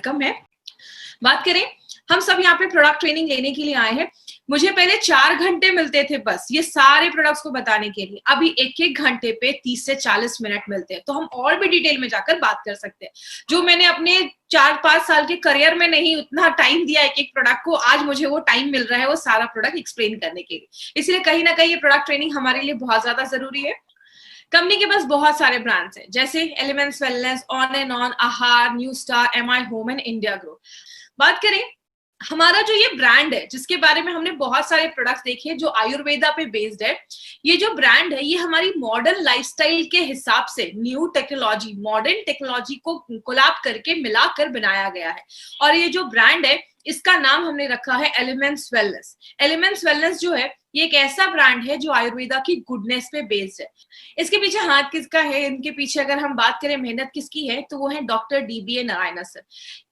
Welcome है। बात करें, हम सब यहाँ पे प्रोडक्ट ट्रेनिंग लेने के लिए आए हैं। मुझे पहले 4 घंटे मिलते थे बस ये सारे प्रोडक्ट्स को बताने के लिए, अभी एक घंटे पे 30 से 40 मिनट मिलते हैं। तो हम और भी डिटेल में जाकर बात कर सकते हैं। जो मैंने अपने 4-5 साल के करियर में नहीं उतना टाइम दिया एक प्रोडक्ट को, आज मुझे वो टाइम मिल रहा है वो सारा प्रोडक्ट एक्सप्लेन करने के लिए। इसलिए कहीं ना कहीं ये प्रोडक्ट ट्रेनिंग हमारे लिए बहुत ज्यादा जरूरी है। कंपनी के पास बहुत सारे ब्रांड्स हैं, जैसे Elements Wellness, On and On, Aahaar, New Star, Mi Home and India Grow. बात करें, हमारा जो ये ब्रांड है जिसके बारे में हमने बहुत सारे प्रोडक्ट्स देखे जो आयुर्वेदा पे बेस्ड है, ये जो ब्रांड है ये हमारी मॉडर्न लाइफस्टाइल के हिसाब से न्यू टेक्नोलॉजी, मॉडर्न टेक्नोलॉजी को कोलैब करके मिलाकर बनाया गया है। और ये जो ब्रांड है इसका नाम हमने रखा है एलिमेंट्स वेलनेस। एलिमेंट्स वेलनेस जो है ये एक ऐसा ब्रांड है जो आयुर्वेदा की गुडनेस पे बेस्ड है। इसके पीछे हाथ किसका है, इनके पीछे अगर हम बात करें मेहनत किसकी है, तो वो है डॉक्टर डीबीए नारायण सर।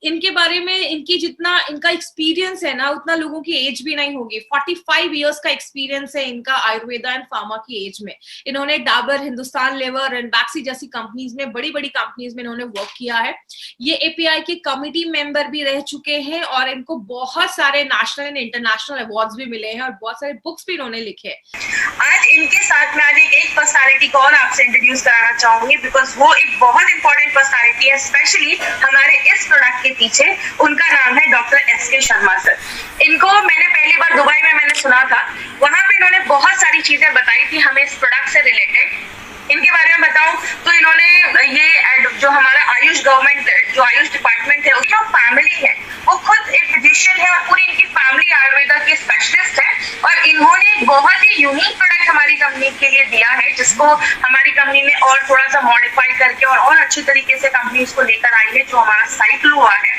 इनके बारे में इनकी जितना इनका एक्सपीरियंस है ना, उतना लोगों की एज भी नहीं होगी। 45 इयर्स का एक्सपीरियंस है इनका आयुर्वेदा एंड फार्मा की एज में। इन्होंने डाबर, हिंदुस्तान लेवर एंड बैक्सी जैसी कंपनीज में, बड़ी बड़ी कंपनीज में इन्होंने वर्क किया है। ये एपीआई के कमिटी मेंबर भी रह चुके हैं और इनको बहुत सारे नेशनल एंड इंटरनेशनल अवार्ड्स भी मिले हैं और बहुत सारे बुक्स भी इन्होंने लिखे हैं। आज इनके साथ मैं आज एक पर्सनालिटी को और आपसे इंट्रोड्यूस कराना चाहूंगी, बिकॉज वो एक बहुत इंपॉर्टेंट पर्सनालिटी है, स्पेशली हमारे इस प्रोडक्ट के पीछे। उनका नाम है डॉक्टर एसके शर्मा सर। इनको मैंने पहली बार दुबई में मैंने सुना था, वहां पे इन्होंने बहुत सारी चीजें बताई थी हमें इस प्रोडक्ट से रिलेटेड। इनके बारे में बताऊं तो इन्होंने ये जो हमारा आयुष गवर्नमेंट, जो आयुष डिपार्टमेंट है, उसकी जो फैमिली है वो खुद एक फिजिशियन है और पूरी इनकी फैमिली आयुर्वेदा की स्पेशलिस्ट है। और इन्होंने एक बहुत ही यूनिक प्रोडक्ट हमारी कंपनी के लिए दिया है, जिसको हमारी कंपनी ने और थोड़ा सा मॉडिफाई करके और अच्छी तरीके से कंपनी इसको लेकर आई है, जो हमारा साइक्लोवा है।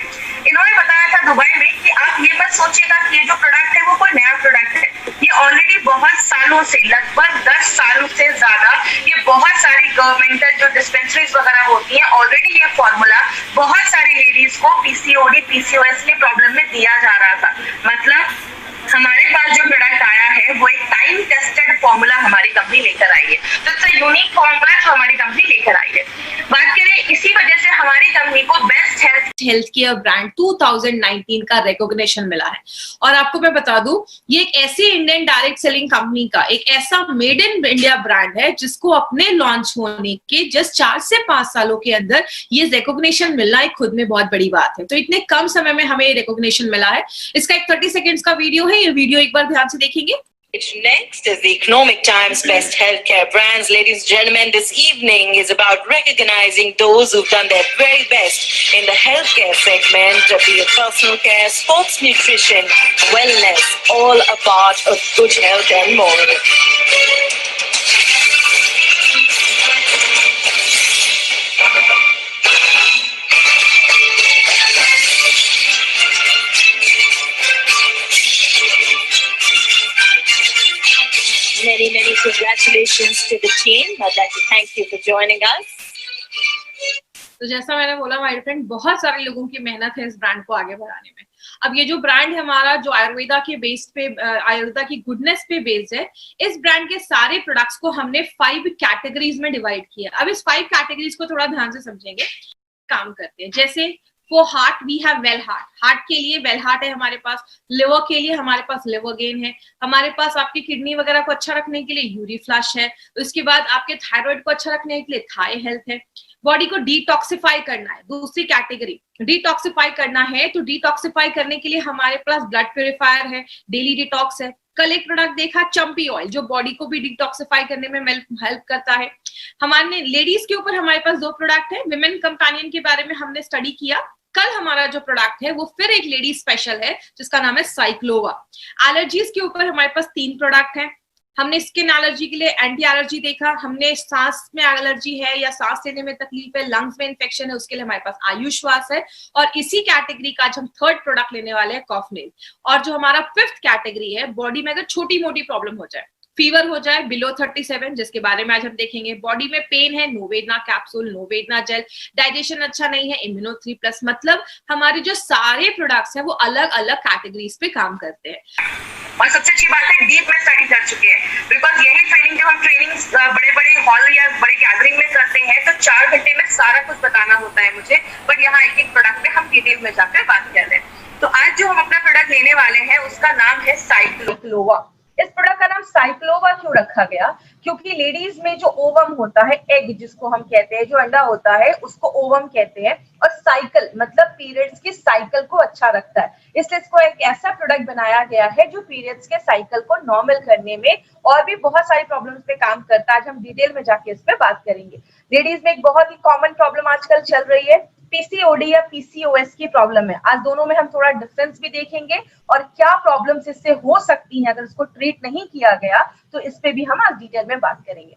इन्होंने बताया था दुबई में कि आप ये मत सोचिएगा कि ये जो प्रोडक्ट है वो कोई नया प्रोडक्ट है। ये ऑलरेडी बहुत सालों से, लगभग 10 सालों से ज्यादा, ये बहुत सारी गवर्नमेंटल जो डिस्पेंसरीज वगैरह होती हैं, ऑलरेडी ये फॉर्मूला बहुत सारी लेडीज को पीसीओडी, पीसीओएस की प्रॉब्लम में दिया जा रहा था। मतलब हमारे पास जो प्रोडक्ट आया है वो एक टाइम टेस्टेड फॉर्मूला हमारी कंपनी लेकर आई है। तो इट्स अ यूनिक फॉर्मूला जो हमारी कंपनी लेकर आई है। बात करें, इसी वजह से हमारी कंपनी को बेस्ट हेल्थ केयर ब्रांड 2019 का रिकॉग्निशन मिला है। और आपको मैं बता दूं, ये एक ऐसी इंडियन डायरेक्ट सेलिंग कंपनी का एक ऐसा मेड इन इंडिया ब्रांड है जिसको अपने लॉन्च होने के जस्ट 4 से 5 सालों के अंदर ये रिकॉग्निशन मिलना एक खुद में बहुत बड़ी बात है। तो इतने कम समय में हमें रिकॉग्निशन मिला है। इसका एक 30 सेकेंड्स का वीडियो है, ये वीडियो एक बार ध्यान से देखेंगे। Next is the Economic Times Best Healthcare Brands. Ladies and gentlemen, this evening is about recognizing those who've done their very best in the healthcare segment, be it personal care, sports nutrition, wellness, all a part of good health and more. Many congratulations to the team. I'd like to thank you for joining us. तो जैसा मैंने बोला my friend, बहुत सारे लोगों की मेहनत है इस ब्रांड को आगे बढ़ाने में। अब ये जो ब्रांड है हमारा, जो आयुर्वेदा के बेस पे, आयुर्वेदा की गुडनेस पे बेस्ड है, इस ब्रांड के सारे प्रोडक्ट्स को हमने 5 कैटेगरीज में डिवाइड किया। अब इस 5 कैटेगरीज को थोड़ा ध्यान से समझेंगे, काम करते हैं। जैसे for heart we have well heart, heart के लिए वेल हार्ट है हमारे पास। लिवर के लिए हमारे पास लिवर गेन है। हमारे पास आपकी किडनी वगैरह को अच्छा रखने के लिए यूरी फ्लश है। उसके बाद आपके थायराइड को अच्छा रखने के लिए थाई हेल्थ है। बॉडी को डिटॉक्सिफाई करना है, दूसरी कैटेगरी। डिटॉक्सिफाई करना है तो डिटॉक्सिफाई करने के लिए हमारे पास ब्लड प्यूरिफायर है, डेली डिटॉक्स है। कल एक प्रोडक्ट देखा चंपी ऑयल, जो बॉडी को भी डिटॉक्सिफाई करने में हेल्प करता है। हमारे लेडीज के ऊपर हमारे पास 2 प्रोडक्ट है। विमेन कंपेनियन के बारे में हमने स्टडी किया। कल हमारा जो प्रोडक्ट है वो फिर एक लेडी स्पेशल है जिसका नाम है साइक्लोवा। एलर्जीज के ऊपर हमारे पास 3 प्रोडक्ट हैं। हमने स्किन एलर्जी के लिए एंटी एलर्जी देखा। हमने सांस में एलर्जी है या सांस लेने में तकलीफ है, लंग्स में इन्फेक्शन है, उसके लिए हमारे पास आयुश्वास है। और इसी कैटेगरी का आज हम 3rd प्रोडक्ट लेने वाले हैं, कॉफनेल। और जो हमारा 5th कैटेगरी है, बॉडी में अगर छोटी मोटी प्रॉब्लम हो जाए, फीवर हो जाए बिलो 37, जिसके बारे में आज हम देखेंगे। बॉडी में पेन है, नोवेदना कैप्सूल, नोवेदना जेल। डाइजेशन अच्छा नहीं है, इम्यूनो 3+। मतलब हमारे जो सारे प्रोडक्ट्स हैं वो अलग अलग कैटेगरीज पे काम करते हैं। और सबसे अच्छी बात है, डीप में स्टडी कर चुके हैं, बिकॉज यही ट्रेनिंग जो हम बड़े बड़े हॉल या बड़े गैदरिंग में करते हैं तो 4 घंटे में सारा कुछ बताना होता है मुझे, बट यहाँ एक एक प्रोडक्ट पे हम डिटेल में जाकर है साइक्लोवा। इस प्रोडक्ट का नाम साइक्लोवा क्यों रखा गया? क्योंकि लेडीज में जो ओवम होता है, एग जिसको हम कहते हैं, जो अंडा होता है उसको ओवम कहते हैं, और साइकिल मतलब पीरियड्स की साइकिल को अच्छा रखता है, इसलिए इसको एक ऐसा प्रोडक्ट बनाया गया है जो पीरियड्स के साइकिल को नॉर्मल करने में और भी बहुत सारी प्रॉब्लम्स पे काम करता है। आज हम डिटेल में जाके इस पे बात करेंगे। लेडीज में एक बहुत ही कॉमन प्रॉब्लम आजकल चल रही है, पीसीओडी या पीसीओएस की प्रॉब्लम है। आज दोनों में हम थोड़ा डिफरेंस भी देखेंगे और क्या प्रॉब्लम्स इससे हो सकती हैं अगर इसको ट्रीट नहीं किया गया, तो इस पे भी हम आज डिटेल में बात करेंगे।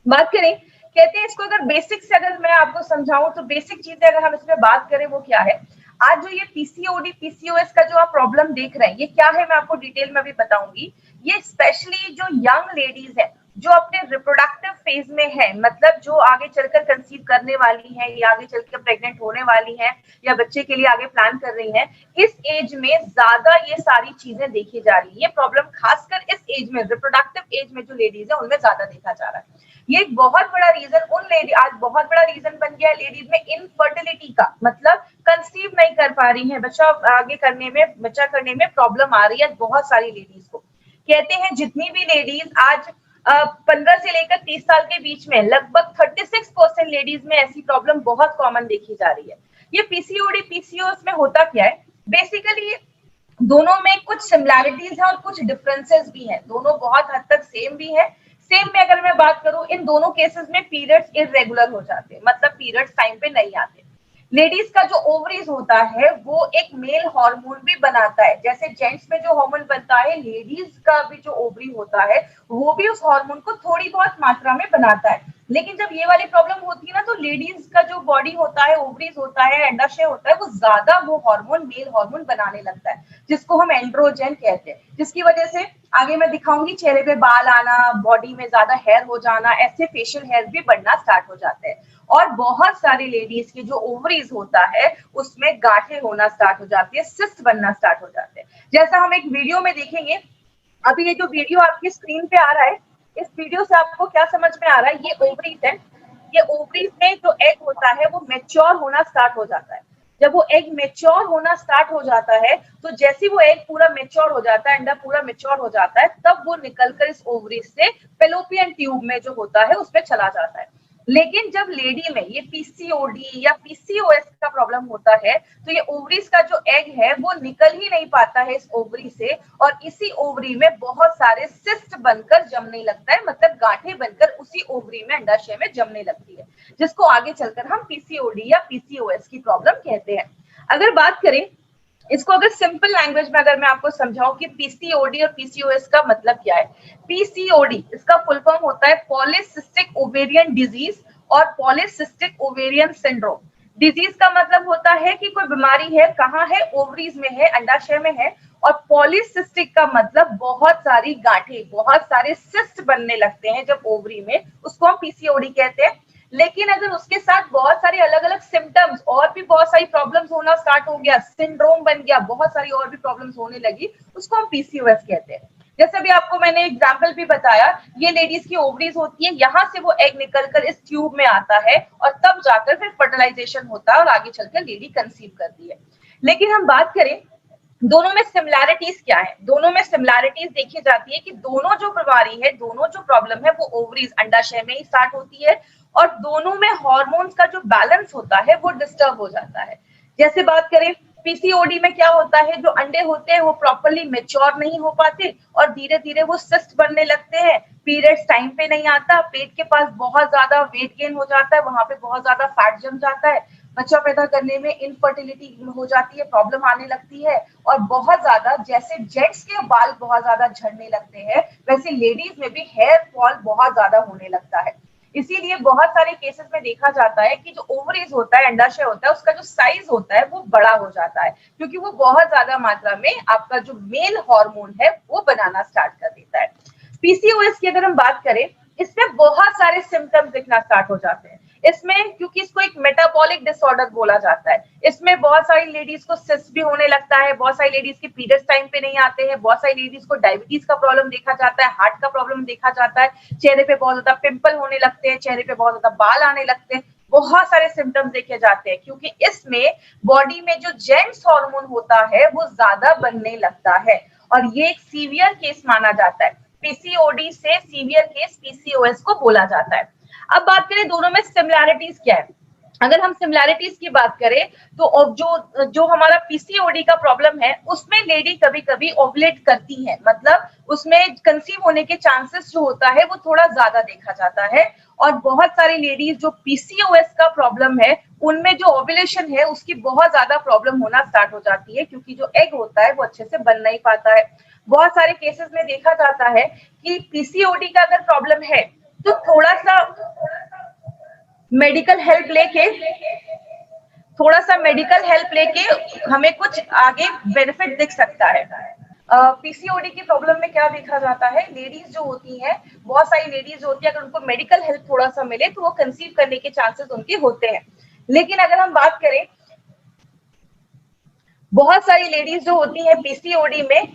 बात करें, कहते हैं इसको अगर बेसिक से अगर मैं आपको समझाऊं तो बेसिक चीजें अगर हम इसमें बात करें वो क्या है। आज जो ये पीसीओडी पीसीओएस का जो आप प्रॉब्लम देख रहे हैं ये क्या है, मैं आपको डिटेल में भी बताऊंगी। ये स्पेशली जो यंग लेडीज है जो अपने रिप्रोडक्टिव फेज में है, मतलब जो आगे चलकर कंसीव करने वाली है या आगे चलकर प्रेग्नेंट होने वाली है या बच्चे के लिए आगे प्लान कर रही है, इस एज में ज्यादा ये सारी चीजें देखी जा रही है। ये प्रॉब्लम खासकर इस एज में, रिप्रोडक्टिव एज में जो लेडीज है उनमें ज्यादा देखा जा रहा है। ये एक बहुत बड़ा रीजन उन लेडी, आज बहुत बड़ा रीजन बन गया है लेडीज में इनफर्टिलिटी का, मतलब कंसीव नहीं कर पा रही है, बच्चा आगे करने में, बच्चा करने में प्रॉब्लम आ रही है बहुत सारी लेडीज को। कहते हैं जितनी भी लेडीज आज 15 से लेकर 30 साल के बीच में लगभग 36% लेडीज में ऐसी प्रॉब्लम बहुत कॉमन देखी जा रही है। ये पीसीओडी पीसीओएस में होता क्या है, बेसिकली दोनों में कुछ सिमिलैरिटीज है और कुछ डिफरेंसेस भी हैं, दोनों बहुत हद तक सेम भी है। सेम में अगर मैं बात करूं, इन दोनों केसेस में पीरियड्स इरेगुलर हो जाते हैं, मतलब पीरियड्स टाइम पे नहीं आते। लेडीज का जो ओवरीज होता है वो एक मेल हार्मोन भी बनाता है, जैसे जेंट्स में जो हार्मोन बनता है लेडीज का भी जो ओवरी होता है वो भी उस हार्मोन को थोड़ी बहुत मात्रा में बनाता है। लेकिन जब ये वाली प्रॉब्लम होती है ना, तो लेडीज का जो बॉडी होता है, ओवरीज होता है, अंडाशय होता है, वो ज्यादा वो हार्मोन, मेल हार्मोन बनाने लगता है, जिसको हम एंड्रोजन कहते हैं, जिसकी वजह से आगे मैं दिखाऊंगी चेहरे पे बाल आना, बॉडी में ज्यादा हेयर हो जाना, ऐसे फेशियल हेयर भी बढ़ना स्टार्ट हो जाते हैं। और बहुत सारी लेडीज के जो ओवरीज होता है उसमें गांठें होना स्टार्ट हो जाती है, सिस्ट बनना स्टार्ट हो जाते हैं। जैसा हम एक वीडियो में देखेंगे, अभी ये जो वीडियो आपकी स्क्रीन पे आ रहा है, इस वीडियो से आपको क्या समझ में आ रहा है, ये ओवरीज है। ये ओवरीज में जो एग होता है वो मैच्योर होना स्टार्ट हो जाता है। जब वो एग मैच्योर होना स्टार्ट हो जाता है, तो जैसे वो एग पूरा मैच्योर हो जाता है, अंडा पूरा मैच्योर हो जाता है, तब वो निकलकर इस ओवरीज से फेलोपियन ट्यूब में जो होता है उसमें चला जाता है। लेकिन जब लेडी में ये पीसीओडी या पीसीओएस का प्रॉब्लम होता है, तो ये ओवरीज का जो एग है वो निकल ही नहीं पाता है इस ओवरी से, और इसी ओवरी में बहुत सारे सिस्ट बनकर जमने लगता है, मतलब गांठें बनकर उसी ओवरी में, अंडाशय में जमने लगती है, जिसको आगे चलकर हम पीसीओडी या पीसीओएस की प्रॉब्लम कहते हैं। अगर बात करें इसको, अगर सिंपल लैंग्वेज में अगर मैं आपको समझाऊं कि पीसीओडी और पीसीओएस का मतलब क्या है। पीसीओडी इसका फुल फॉर्म होता है पॉलीसिस्टिक ओवेरियन डिजीज और पॉलीसिस्टिक ओवेरियन सिंड्रोम। डिजीज का मतलब होता है कि कोई बीमारी है, कहाँ है, ओवरीज में है, अंडाशय में है। और पॉलीसिस्टिक का मतलब बहुत सारी गांठें, बहुत सारे सिस्ट बनने लगते हैं जब ओवरी में, उसको हम पीसीओडी कहते हैं। लेकिन अगर उसके साथ बहुत सारे अलग अलग सिम्टम्स और भी बहुत सारी प्रॉब्लम्स होना स्टार्ट हो गया, सिंड्रोम बन गया, बहुत सारी और भी प्रॉब्लम्स होने लगी, उसको हम पीसीओएस कहते हैं। जैसे अभी आपको मैंने एग्जांपल भी बताया, ये लेडीज की ओवरीज होती है, यहाँ से वो एग निकलकर इस ट्यूब में आता है और तब जाकर फिर फर्टिलाइजेशन होता है और आगे चलकर लेडी कंसीव करती है। लेकिन हम बात करें दोनों में सिमिलैरिटीज क्या है, दोनों में सिमिलैरिटीज देखी जाती है कि दोनों जो बीमारी है, दोनों जो प्रॉब्लम है वो ओवरीज, अंडाशय में ही स्टार्ट होती है, और दोनों में हार्मोन्स का जो बैलेंस होता है वो डिस्टर्ब हो जाता है। जैसे बात करें पीसीओडी में क्या होता है, जो अंडे होते हैं वो प्रॉपर्ली मैच्योर नहीं हो पाते और धीरे धीरे वो सिस्ट बनने लगते हैं, पीरियड्स टाइम पे नहीं आता, पेट के पास बहुत ज्यादा वेट गेन हो जाता है, वहां पे बहुत ज्यादा फैट जम जाता है, बच्चा पैदा करने में इनफर्टिलिटी हो जाती है, प्रॉब्लम आने लगती है, और बहुत ज्यादा, जैसे जेंट्स के बाल बहुत ज्यादा झड़ने लगते हैं, वैसे लेडीज में भी हेयर फॉल बहुत ज्यादा होने लगता है। इसीलिए बहुत सारे केसेस में देखा जाता है कि जो ओवरीज होता है, अंडाशय होता है, उसका जो साइज होता है वो बड़ा हो जाता है, क्योंकि वो बहुत ज्यादा मात्रा में आपका जो मेल हार्मोन है वो बनाना स्टार्ट कर देता है। पीसीओएस की अगर हम बात करें, इसमें बहुत सारे सिम्टम्स दिखना स्टार्ट हो जाते हैं। इसमें क्योंकि इसको एक मेटाबॉलिक डिसऑर्डर बोला जाता है, इसमें बहुत सारी लेडीज को सिस्ट भी होने लगता है, बहुत सारी लेडीज के पीरियड्स टाइम पे नहीं आते हैं, बहुत सारी लेडीज को डायबिटीज का प्रॉब्लम देखा जाता है, हार्ट का प्रॉब्लम देखा जाता है, चेहरे पे बहुत ज्यादा पिंपल होने लगते हैं, चेहरे पे बहुत ज्यादा बाल आने लगते हैं, बहुत सारे सिम्टम्स देखे जाते हैं, क्योंकि इसमें बॉडी में जो जेंट्स हार्मोन होता है वो ज्यादा बनने लगता है। और ये एक सीवियर केस माना जाता है। पीसीओडी से सीवियर केस पीसीओएस को बोला जाता है। अब बात करें दोनों में सिमिलैरिटीज क्या है। अगर हम सिमिलैरिटीज की बात करें तो जो हमारा पीसीओडी का प्रॉब्लम है उसमें लेडी कभी कभी ओवुलेट करती है, मतलब उसमें कंसीव होने के चांसेस जो होता है वो थोड़ा ज्यादा देखा जाता है। और बहुत सारी लेडीज जो पीसीओएस का प्रॉब्लम है उनमें जो ओवुलेशन है उसकी बहुत ज्यादा प्रॉब्लम होना स्टार्ट हो जाती है, क्योंकि जो एग होता है वो अच्छे से बन नहीं पाता है। बहुत सारे केसेस में देखा जाता है कि पीसीओडी का अगर प्रॉब्लम है तो थोड़ा सा मेडिकल हेल्प लेके हमें कुछ आगे बेनिफिट दिख सकता है। पीसीओडी की प्रॉब्लम में क्या देखा जाता है, लेडीज जो होती हैं, बहुत सारी लेडीज होती है, अगर उनको मेडिकल हेल्प थोड़ा सा मिले तो वो कंसीव करने के चांसेस उनके होते हैं। लेकिन अगर हम बात करें, बहुत सारी लेडीज जो होती है पीसीओडी में,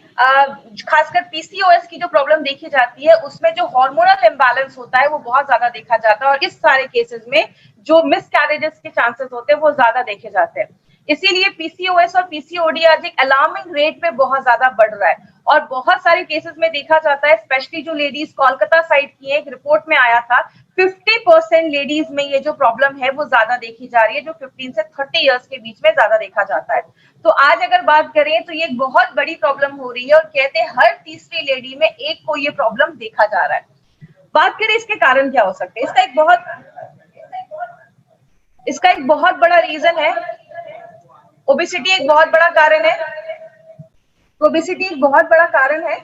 खासकर पीसीओएस की जो प्रॉब्लम देखी जाती है उसमें जो हार्मोनल इम्बैलेंस होता है वो बहुत ज्यादा देखा जाता है, और इस सारे केसेस में जो मिसकैरेजेस के चांसेस होते हैं वो ज्यादा देखे जाते हैं। इसीलिए पीसीओएस और पीसीओडी आज एक अलार्मिंग रेट पे बहुत ज्यादा बढ़ रहा है, और बहुत सारे केसेस में देखा जाता है, स्पेशली जो लेडीज कोलकाता साइड की है, एक रिपोर्ट में आया था 50% लेडीज में ये जो प्रॉब्लम है वो ज्यादा देखी जा रही है, जो 15 से 30 इयर्स के बीच में ज्यादा देखा जाता है। तो आज अगर बात करें तो ये एक बहुत बड़ी प्रॉब्लम हो रही है, और कहते हैं हर तीसरी लेडी में एक को ये प्रॉब्लम देखा जा रहा है। बात करें इसके कारण क्या हो सकते हैं, इसका एक बहुत बड़ा रीजन है, ओबेसिटी एक बहुत बड़ा कारण है। ओबेसिटी एक बहुत बड़ा कारण है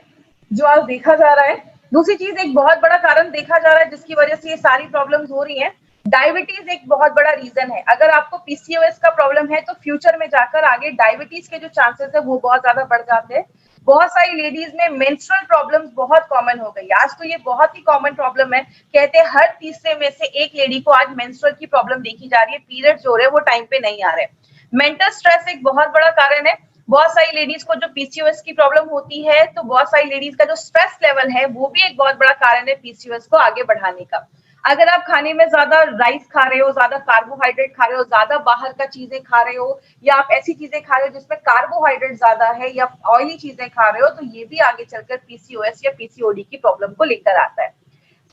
जो आज देखा जा रहा है। दूसरी चीज, एक बहुत बड़ा कारण देखा जा रहा है जिसकी वजह से ये सारी प्रॉब्लम्स हो रही हैं, डायबिटीज एक बहुत बड़ा रीजन है। अगर आपको पीसीओएस का प्रॉब्लम है तो फ्यूचर में जाकर आगे डायबिटीज के जो चांसेस है वो बहुत ज्यादा बढ़ जाते हैं। बहुत सारी लेडीज में मेंस्ट्रुअल प्रॉब्लम्स बहुत कॉमन हो गई, आज तो ये बहुत ही कॉमन प्रॉब्लम है। कहते हैं हर तीसरे में से एक लेडी को आज मेंस्ट्रुअल की प्रॉब्लम देखी जा रही है, पीरियड्स जो रहे वो टाइम पे नहीं आ रहे। मेंटल स्ट्रेस एक बहुत बड़ा कारण है। बहुत सारी लेडीज को जो पीसीओएस की प्रॉब्लम होती है तो बहुत सारी लेडीज का जो स्ट्रेस लेवल है वो भी एक बहुत बड़ा कारण है पीसीओएस को आगे बढ़ाने का। अगर आप खाने में ज्यादा राइस खा रहे हो, ज्यादा कार्बोहाइड्रेट खा रहे हो, ज्यादा बाहर का चीजें खा रहे हो, या आप ऐसी चीजें खा रहे हो जिसमें कार्बोहाइड्रेट ज्यादा है, या ऑयली चीजें खा रहे हो, तो ये भी आगे चलकर पीसीओएस या पीसीओडी की प्रॉब्लम को लेकर आता है।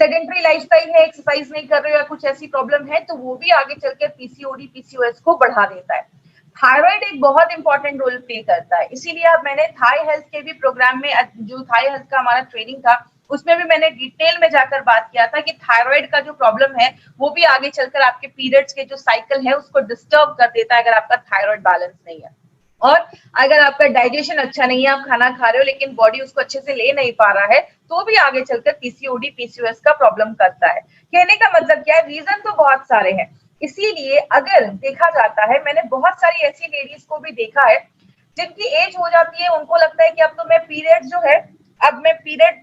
सेडेंटरी लाइफस्टाइल है, एक्सरसाइज नहीं कर रहे हो या कुछ ऐसी प्रॉब्लम है तो वो भी आगे चलकर पीसीओडी पीसीओएस को बढ़ा देता है। थायराइड एक बहुत इंपॉर्टेंट रोल प्ले करता है, इसीलिए अब मैंने थाई हेल्थ के भी प्रोग्राम में, जो थाई हेल्थ का हमारा ट्रेनिंग था उसमें भी मैंने डिटेल में जाकर बात किया था कि थायराइड का जो प्रॉब्लम है वो भी आगे चलकर आपके पीरियड्स के जो साइकिल है उसको डिस्टर्ब कर देता है अगर आपका थायराइड बैलेंस नहीं है। और अगर आपका डाइजेशन अच्छा नहीं है, आप खाना खा रहे हो लेकिन बॉडी उसको अच्छे से ले नहीं पा रहा है, तो भी आगे चलकर पीसीओडी पीसीओएस का प्रॉब्लम करता है। कहने का मतलब क्या है, रीजन तो बहुत सारे हैं। इसीलिए अगर देखा जाता है, मैंने बहुत सारी ऐसी लेडीज को भी देखा है जिनकी एज हो जाती है, उनको लगता है कि अब तो मैं पीरियड जो है, अब मैं पीरियड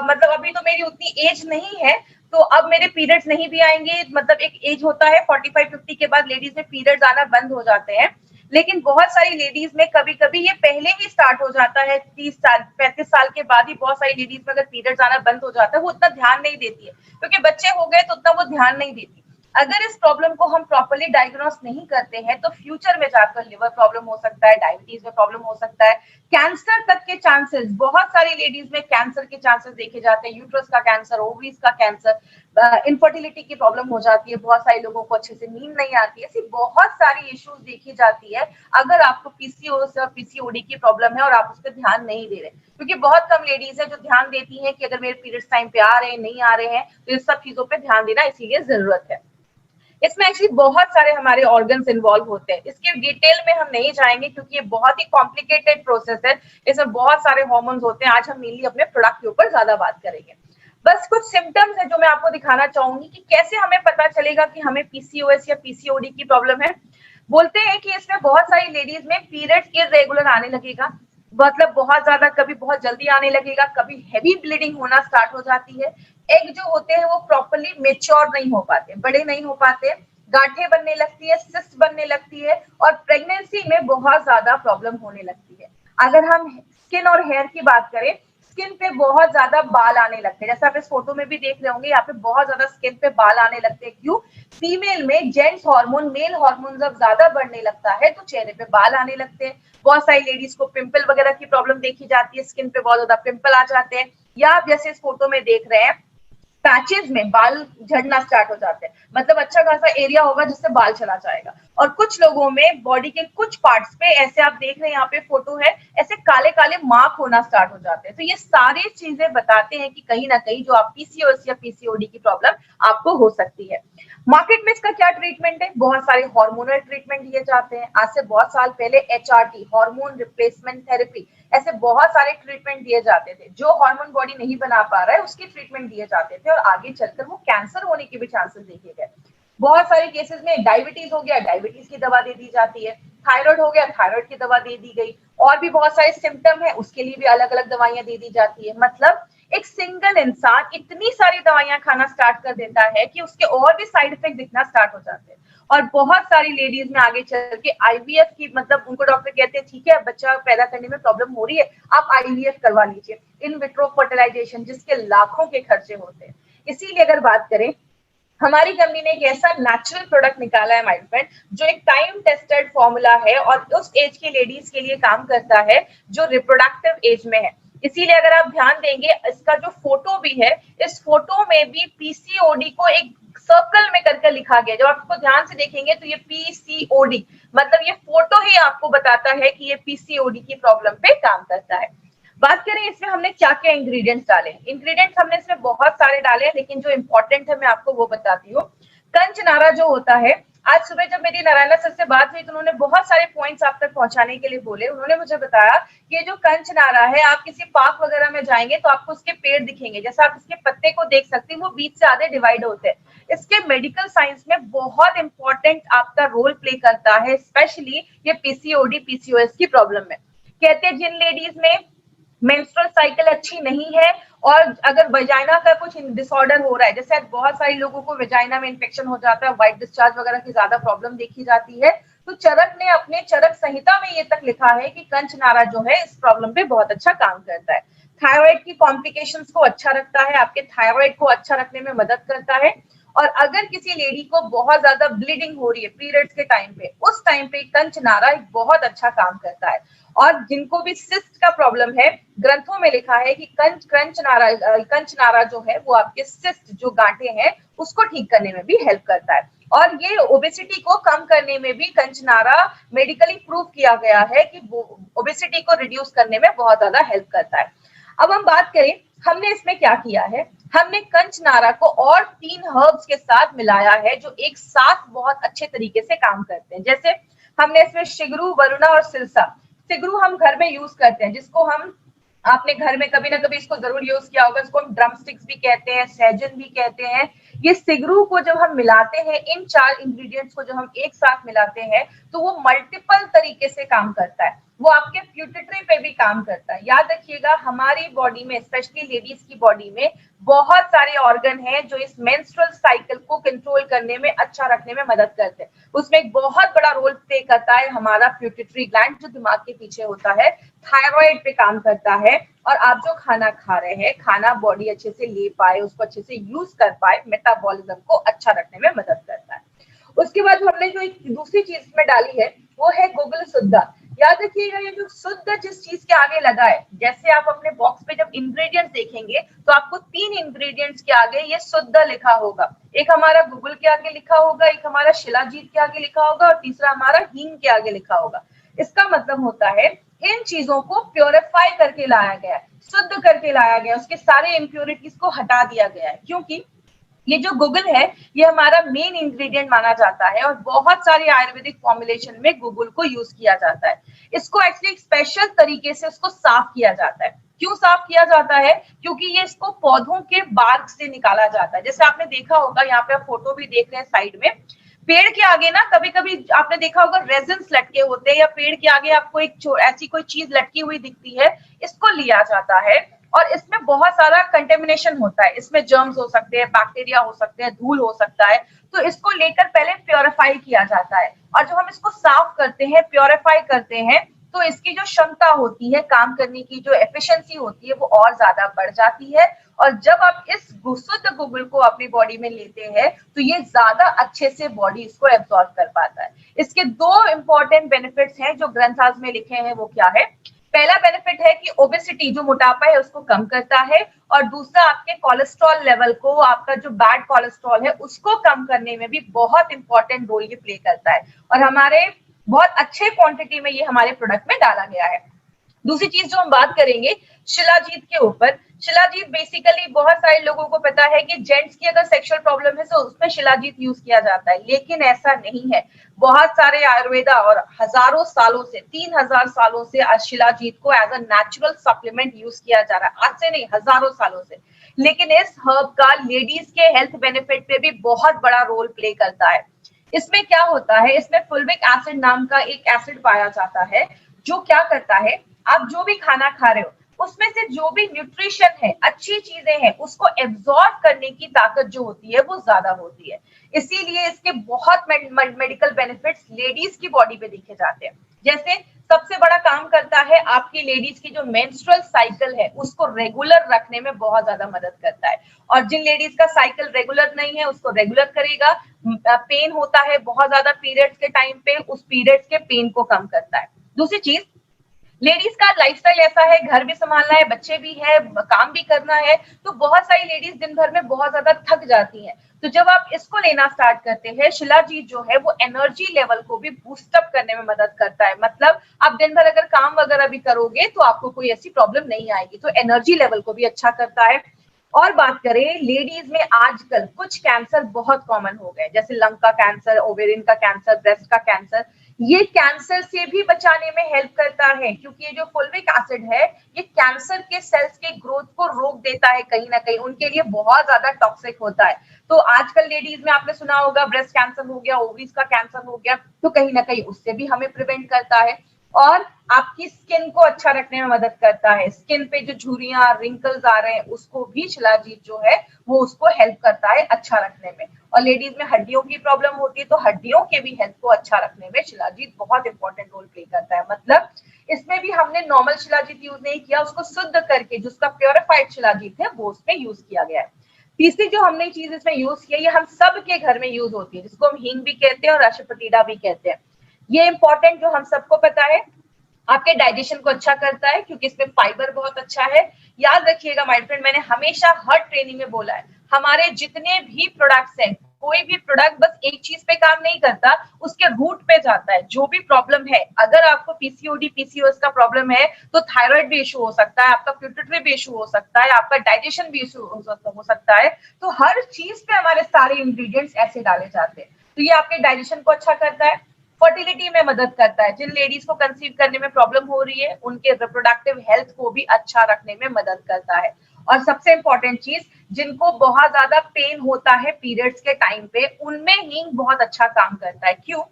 मतलब अभी तो मेरी उतनी एज नहीं है तो अब मेरे पीरियड्स नहीं भी आएंगे। मतलब एक एज होता है 45-50 के बाद लेडीज में पीरियड्स आना बंद हो जाते हैं, लेकिन बहुत सारी लेडीज में कभी कभी ये पहले ही स्टार्ट हो जाता है, 30 साल 35 साल के बाद ही बहुत सारी लेडीज में अगर पीरियड्स आना बंद हो जाता है, वो उतना ध्यान नहीं देती है क्योंकि बच्चे हो गए तो उतना वो ध्यान नहीं देती। अगर इस प्रॉब्लम को हम प्रॉपर्ली डायग्नोस नहीं करते हैं तो फ्यूचर में जाकर लिवर प्रॉब्लम हो सकता है, डायबिटीज में प्रॉब्लम हो सकता है, कैंसर तक के चांसेस, बहुत सारी लेडीज में कैंसर के चांसेस देखे जाते हैं, यूट्रस का कैंसर, ओवरीज का कैंसर, इनफर्टिलिटी की प्रॉब्लम हो जाती है, बहुत सारे लोगों को अच्छे से नींद नहीं आती है, ऐसी बहुत सारी इश्यूज देखी जाती है अगर आपको पीसीओएस और पीसीओडी की प्रॉब्लम है और आप उस पर ध्यान नहीं दे रहे। क्योंकि बहुत कम लेडीज है जो ध्यान देती है कि अगर मेरे पीरियड्स टाइम पे आ रहे हैं नहीं आ रहे हैं, तो इस सब चीजों पे ध्यान देना इसीलिए जरूरत है। इसमें एक्चुअली बहुत सारे हमारे ऑर्गन्स इन्वॉल्व होते हैं, इसके डिटेल में हम नहीं जाएंगे क्योंकि ये बहुत ही कॉम्प्लिकेटेड प्रोसेस है, इसमें बहुत सारे हार्मोन्स होते हैं। आज हम मेनली अपने प्रोडक्ट के ऊपर ज्यादा बात करेंगे। बस कुछ सिम्टम्स है जो मैं आपको दिखाना चाहूंगी कि कैसे हमें पता चलेगा कि हमें पीसीओएस या पीसीओडी की प्रॉब्लम है। बोलते हैं कि इसमें बहुत सारी लेडीज में पीरियड्स इररेगुलर आने लगेगा, मतलब बहुत ज्यादा, कभी बहुत जल्दी आने लगेगा, कभी हैवी ब्लीडिंग होना स्टार्ट हो जाती है, एग जो होते हैं वो प्रॉपर्ली मेच्योर नहीं हो पाते, बड़े नहीं हो पाते, गांठें बनने लगती है, सिस्ट बनने लगती है, और प्रेगनेंसी में बहुत ज्यादा प्रॉब्लम होने लगती है। अगर हम स्किन और हेयर की बात करें, स्किन पे बहुत ज्यादा बाल आने लगते हैं, जैसे आप इस फोटो में भी देख रहे होंगे, यहाँ पे बहुत ज्यादा स्किन पे बाल आने लगते हैं। क्यों? फीमेल में जेंट्स हार्मोन, मेल हार्मोन जब ज्यादा बढ़ने लगता है तो चेहरे पे बाल आने लगते हैं। बहुत सारी लेडीज को पिंपल वगैरह की प्रॉब्लम देखी जाती है, स्किन पे बहुत ज्यादा पिंपल आ जाते हैं, या आप जैसे इस फोटो में देख रहे हैं पैचेस में बाल झड़ना स्टार्ट हो जाते हैं, मतलब अच्छा खासा एरिया होगा जिससे बाल चला जाएगा। और कुछ लोगों में बॉडी के कुछ पार्ट्स पे ऐसे आप देख रहे हैं, यहाँ पे फोटो है, ऐसे काले काले मार्क होना स्टार्ट हो जाते हैं। तो ये सारी चीजें बताते हैं कि कहीं ना कहीं जो आप पीसीओएस या पीसीओडी की प्रॉब्लम आपको हो सकती है। मार्केट में इसका क्या ट्रीटमेंट है? बहुत सारे हार्मोनल ट्रीटमेंट दिए जाते हैं। आज से बहुत साल पहले एचआरटी, हार्मोन रिप्लेसमेंट थेरेपी, ऐसे बहुत सारे ट्रीटमेंट दिए जाते थे। जो हार्मोन बॉडी नहीं बना पा रहा है उसकी ट्रीटमेंट दिए जाते थे, और आगे चलकर वो कैंसर होने के भी चांसेस देखे गए। बहुत सारे केसेस में डायबिटीज हो गया, डायबिटीज की दवा दे दी जाती है, थायराइड हो गया, थायराइड की दवा दे दी गई, और भी बहुत सारे सिम्टम है उसके लिए भी अलग अलग दवाइयां दे दी जाती है। मतलब एक सिंगल इंसान इतनी सारी दवाइयां खाना स्टार्ट कर देता है कि उसके और भी साइड इफेक्ट दिखना स्टार्ट हो जाते हैं। और बहुत सारी लेडीज में आगे चल के आईवीएफ की, मतलब उनको डॉक्टर कहते हैं ठीक है बच्चा पैदा करने में प्रॉब्लम हो रही है, आप आईवीएफ करवा लीजिए, इन विट्रो फर्टिलाइजेशन, जिसके लाखों के खर्चे होते हैं। इसीलिए अगर बात करें, हमारी कंपनी ने एक ऐसा नेचुरल प्रोडक्ट निकाला है माय फ्रेंड, जो एक टाइम टेस्टेड फॉर्मूला है और उस एज की लेडीज के लिए काम करता है जो रिप्रोडक्टिव एज में है। इसीलिए अगर आप ध्यान देंगे, इसका जो फोटो भी है, इस फोटो में भी पीसीओडी को एक सर्कल में करके लिखा गया। जब आप इसको ध्यान से देखेंगे तो ये पीसीओडी, मतलब ये फोटो ही आपको बताता है कि ये पीसीओडी की प्रॉब्लम पे काम करता है। बात करें इसमें हमने क्या क्या इंग्रेडिएंट्स डाले। इंग्रेडिएंट्स हमने इसमें बहुत सारे डाले हैं, लेकिन जो इंपॉर्टेंट है मैं आपको वो बताती हूँ। कंचनारा जो होता है, आज सुबह जब मेरी नारायणा सर से बात हुई तो उन्होंने बहुत सारे पॉइंट्स आप तक पहुंचाने के लिए बोले। उन्होंने मुझे बताया कि ये जो कंचनारा है, आप किसी पार्क वगैरह में जाएंगे तो आपको उसके पेड़ दिखेंगे, जैसे आप इसके पत्ते को देख सकते हैं, वो बीच से आधे डिवाइड होते हैं। इसके मेडिकल साइंस में बहुत इंपॉर्टेंट आपका रोल प्ले करता है, स्पेशली ये पीसीओडी पीसीओएस की प्रॉब्लम में। कहते हैं जिन लेडीज में मेंस्ट्रुअल साइकिल अच्छी नहीं है, और अगर वजाइना का कुछ डिसऑर्डर हो रहा है, जैसे बहुत सारे लोगों को वजाइना में इन्फेक्शन हो जाता है, व्हाइट डिस्चार्ज वगैरह की ज्यादा प्रॉब्लम देखी जाती है, तो चरक ने अपने चरक संहिता में ये तक लिखा है कि कंचनारा जो है इस प्रॉब्लम पे बहुत अच्छा काम करता है। थायराइड की कॉम्प्लिकेशंस को अच्छा रखता है, आपके थायराइड को अच्छा रखने में मदद करता है। और अगर किसी लेडी को बहुत ज्यादा ब्लीडिंग हो रही है पीरियड्स के टाइम पे, उस टाइम पे कंचनारा एक बहुत अच्छा काम करता है। और जिनको भी सिस्ट का प्रॉब्लम है, ग्रंथों में लिखा है कि कंचनारा जो है वो आपके सिस्ट जो गांठे हैं उसको ठीक करने में भी हेल्प करता है। और ये ओबेसिटी को कम करने में भी कंचनारा मेडिकली प्रूव किया गया है कि ओबेसिटी को रिड्यूस करने में बहुत ज्यादा हेल्प करता है। अब हम बात करें हमने इसमें क्या किया है, हमने कंचनारा को और 3 हर्ब्स के साथ मिलाया है जो एक साथ बहुत अच्छे तरीके से काम करते हैं। जैसे हमने इसमें शिगरू, वरुणा और सिरसा। सिगरू हम घर में यूज करते हैं, जिसको हम, आपने घर में कभी ना कभी इसको जरूर यूज किया होगा, इसको हम ड्रम स्टिक्स भी कहते हैं, सहजन भी कहते हैं। ये सिगरू को जब हम मिलाते हैं, इन 4 इंग्रेडिएंट्स को जब हम एक साथ मिलाते हैं तो वो मल्टीपल तरीके से काम करता है। वो आपके प्यूटिट्री पे भी काम करता है। याद रखिएगा, हमारी बॉडी में, स्पेशली लेडीज की बॉडी में बहुत सारे ऑर्गन हैं जो इस मेंस्ट्रुअल साइकिल को कंट्रोल करने में, अच्छा रखने में मदद करते हैं। उसमें एक बहुत बड़ा रोल प्ले करता है हमारा प्यूटिट्री ग्लैंड जो दिमाग के पीछे होता है, थायराइड पे काम करता है। और आप जो खाना खा रहे हैं, खाना बॉडी अच्छे से ले पाए, उसको अच्छे से यूज कर पाए, मेटाबॉलिज्म को अच्छा रखने में मदद करता है। उसके बाद हमने जो एक दूसरी चीज में डाली है वो है गुगल शुद्धा। याद रखिएगा, ये जो शुद्ध जिस चीज के आगे लगा है, जैसे आप अपने बॉक्स पे जब इंग्रेडिएंट्स देखेंगे तो आपको 3 इंग्रेडिएंट्स के आगे ये शुद्ध लिखा होगा। एक हमारा गुगल के आगे लिखा होगा, एक हमारा शिलाजीत के आगे लिखा होगा, और तीसरा हमारा हींग के आगे लिखा होगा। इसका मतलब होता है इन चीजों को प्योरीफाई करके लाया गया है, शुद्ध करके लाया गया, उसके सारे इम्प्योरिटीज को हटा दिया गया है। क्योंकि ये जो गुगल है ये हमारा मेन इंग्रेडिएंट माना जाता है, और बहुत सारे आयुर्वेदिक फॉर्मुलेशन में गुगल को यूज किया जाता है। इसको एक्चुअली एक स्पेशल तरीके से उसको साफ किया जाता है। क्यों साफ किया जाता है? क्योंकि ये इसको पौधों के बार्क से निकाला जाता है। जैसे आपने देखा होगा, यहाँ पे आप फोटो भी देख रहे हैं साइड में, पेड़ के आगे ना कभी कभी आपने देखा होगा रेजिन्स लटके होते हैं, या पेड़ के आगे आपको एक ऐसी कोई चीज लटकी हुई दिखती है, इसको लिया जाता है। और इसमें बहुत सारा कंटेमिनेशन होता है, इसमें जर्म्स हो सकते हैं, बैक्टीरिया हो सकते हैं, धूल हो सकता है, तो इसको लेकर पहले प्योरीफाई किया जाता है। और जब हम इसको साफ करते हैं, प्योरीफाई करते हैं, तो इसकी जो क्षमता होती है, काम करने की जो एफिशिएंसी होती है, वो और ज्यादा बढ़ जाती है। और जब आप इस शुद्ध गुगुल को अपनी बॉडी में लेते हैं तो ये ज्यादा अच्छे से बॉडी इसको एब्जॉर्ब कर पाता है। इसके दो इंपॉर्टेंट बेनिफिट्स हैं जो ग्रंथाज में लिखे हैं, वो क्या है? पहला बेनिफिट है कि ओबेसिटी, जो मोटापा है, उसको कम करता है, और दूसरा आपके कोलेस्ट्रॉल लेवल को, आपका जो बैड कोलेस्ट्रॉल है उसको कम करने में भी बहुत इंपॉर्टेंट रोल ये प्ले करता है। और हमारे बहुत अच्छे क्वांटिटी में ये हमारे प्रोडक्ट में डाला गया है। दूसरी चीज जो हम बात करेंगे शिलाजीत के ऊपर, शिलाजीत बेसिकली बहुत सारे लोगों को पता है कि जेंट्स की अगर सेक्सुअल प्रॉब्लम है तो उसमें शिलाजीत यूज किया जाता है, लेकिन ऐसा नहीं है। बहुत सारे आयुर्वेदा और हजारों सालों से, 3000 सालों से शिलाजीत को as a natural supplement use किया जा रहा है, आज से नहीं, हजारों सालों से। लेकिन इस हर्ब का लेडीज के हेल्थ बेनिफिट पे भी बहुत बड़ा रोल प्ले करता है। इसमें क्या होता है, इसमें फुल्विक एसिड नाम का एक एसिड पाया जाता है, जो क्या करता है, आप जो भी खाना खा रहे हो उसमें से जो भी न्यूट्रिशन है, अच्छी चीजें हैं, उसको एब्जॉर्ब करने की ताकत जो होती है वो ज्यादा होती है। इसीलिए इसके बहुत मेडिकल बेनिफिट्स लेडीज की बॉडी पे देखे जाते हैं। जैसे सबसे बड़ा काम करता है आपकी लेडीज की जो मेंस्ट्रुअल साइकिल है उसको रेगुलर रखने में बहुत ज्यादा मदद करता है। और जिन लेडीज का साइकिल रेगुलर नहीं है उसको रेगुलर करेगा। पेन होता है बहुत ज्यादा पीरियड्स के टाइम पे, उस पीरियड्स के पेन को कम करता है। दूसरी चीज, लेडीज का लाइफस्टाइल ऐसा है, घर भी संभालना है, बच्चे भी है, काम भी करना है, तो बहुत सारी लेडीज दिन भर में बहुत ज्यादा थक जाती हैं। तो जब आप इसको लेना स्टार्ट करते हैं, शिलाजीत जो है वो एनर्जी लेवल को भी बूस्ट अप करने में मदद करता है। मतलब आप दिन भर अगर काम वगैरह भी करोगे तो आपको कोई ऐसी प्रॉब्लम नहीं आएगी, तो एनर्जी लेवल को भी अच्छा करता है। और बात करें लेडीज में, आजकल कुछ कैंसर बहुत कॉमन हो गए, जैसे लंग का कैंसर, ओवेरियन का कैंसर, ब्रेस्ट का कैंसर। ये कैंसर से भी बचाने में हेल्प करता है, क्योंकि ये जो फुल्विक एसिड है ये कैंसर के सेल्स के ग्रोथ को रोक देता है, कहीं ना कहीं उनके लिए बहुत ज्यादा टॉक्सिक होता है। तो आजकल लेडीज में आपने सुना होगा ब्रेस्ट कैंसर हो गया, ओवरीज का कैंसर हो गया, तो कहीं ना कहीं उससे भी हमें प्रिवेंट करता है। और आपकी स्किन को अच्छा रखने में मदद करता है। स्किन पे जो झुर्रियां, रिंकल्स आ रहे हैं उसको भी शिलाजीत जो है वो उसको हेल्प करता है अच्छा रखने में। और लेडीज में हड्डियों की प्रॉब्लम होती है तो हड्डियों के भी हेल्थ को अच्छा रखने में शिलाजीत बहुत इंपॉर्टेंट रोल प्ले करता है। मतलब इसमें भी हमने नॉर्मल शिलाजीत यूज नहीं किया, उसको शुद्ध करके जिसका प्योरिफाइड शिलाजीत है वो उसमें यूज किया गया है। तीसरी जो हमने चीज इसमें यूज की है, ये हम सब के घर में यूज होती है, जिसको हम हींग भी कहते हैं और अशफतीडा भी कहते हैं। ये इंपॉर्टेंट जो हम सबको पता है, आपके डाइजेशन को अच्छा करता है क्योंकि इसमें फाइबर बहुत अच्छा है। याद रखिएगा माय फ्रेंड, मैंने हमेशा हर ट्रेनिंग में बोला है, हमारे जितने भी प्रोडक्ट्स हैं, कोई भी प्रोडक्ट बस एक चीज पे काम नहीं करता, उसके रूट पे जाता है। जो भी प्रॉब्लम है, अगर आपको पीसीओडी, पीसीओएस का प्रॉब्लम है तो थायराइड भी इशू हो सकता है, आपका प्यूटरी भी इशू हो सकता है, आपका डाइजेशन भी इशू हो सकता है। तो हर चीज पे हमारे सारे इंग्रेडिएंट्स ऐसे डाले जाते हैं। तो ये आपके डाइजेशन को अच्छा करता है, फर्टिलिटी में मदद करता है। जिन लेडीज को कंसीव करने में प्रॉब्लम हो रही है उनके रिप्रोडक्टिव हेल्थ को भी अच्छा रखने में मदद करता है। और सबसे इंपॉर्टेंट चीज, जिनको बहुत ज्यादा पेन होता है पीरियड्स के टाइम पे, उनमें हींग बहुत अच्छा काम करता है। क्यों?